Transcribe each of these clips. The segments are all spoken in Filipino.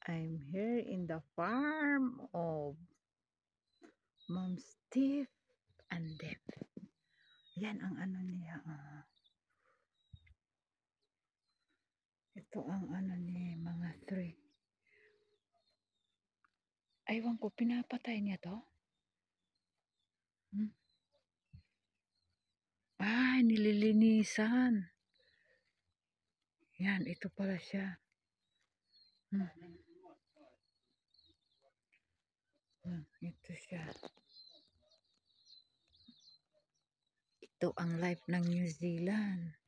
I'm here in the farm of Mom Steve and Deb. Yan ang ano niya. Ito ang ano ni mga tree. Aywan ko, pinapatay niya to? Nililinisan. Yan, ito pala siya. Ito siya. Ito ang life ng New Zealand.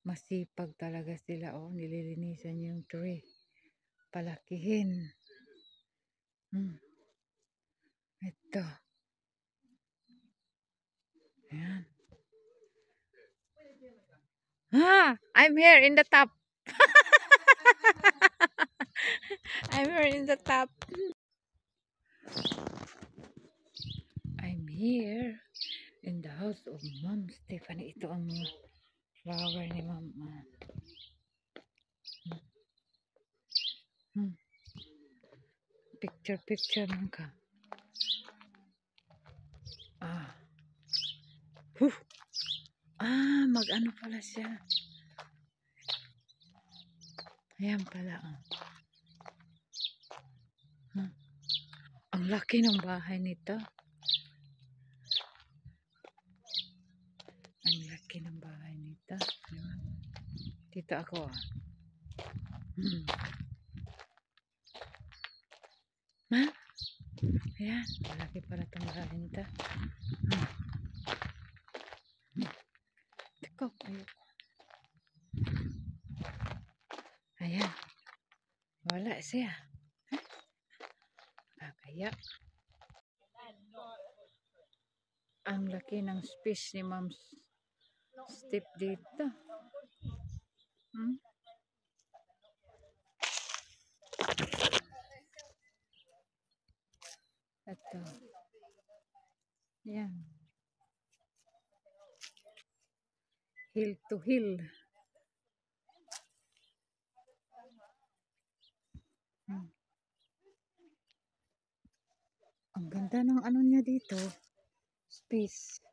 Masipag talaga sila. Oh, nililinisan yung tree. Palakihin. Ito. Ayan. I'm here in the top. I'm here in the top. I'm here in the house of Mom Stephanie. Ito ang mga flower ni Mama. Picture lang ka. Mag-ano pala siya. Ayan pala. Ang laki ng bahay nito. Ang laki ng bahay nito. Dito ako. Ma? Ayan. Malaki pala itong bahay nito. Teko. Ayan. Wala siya. Kaya ang laki ng space ni Mom Step dito. Ito. Yan. Hill to hill. Ang ganda ng ano niya dito. Space.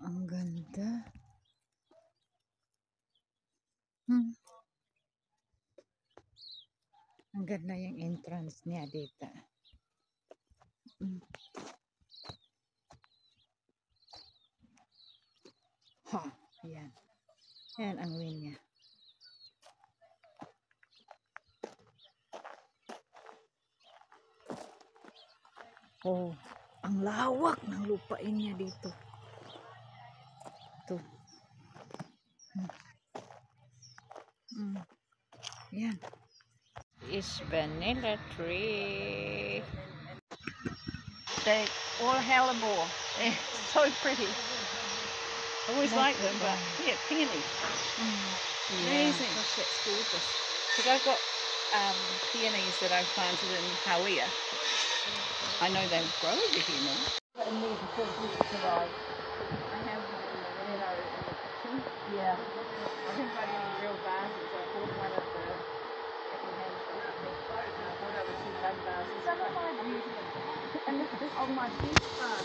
Ang ganda. Ang ganda yung entrance niya dito. Ayan. Ayan ang win niya. Ang lawak ng lupain niya dito. Ito. Yan. Is vanilla tree. They all hellebore. They're so pretty. I always like them, but yeah, peonies. Amazing. Gosh, that's gorgeous. Because I've got peonies that I've planted in Hawea. I know they grow over here now. And these are full survive. I have one in the window in the kitchen. Yeah. I think I need real vases. I bought one of the second-hand shop. I thought I would see bud vases. Some of my beautiful. And this on my beach farm.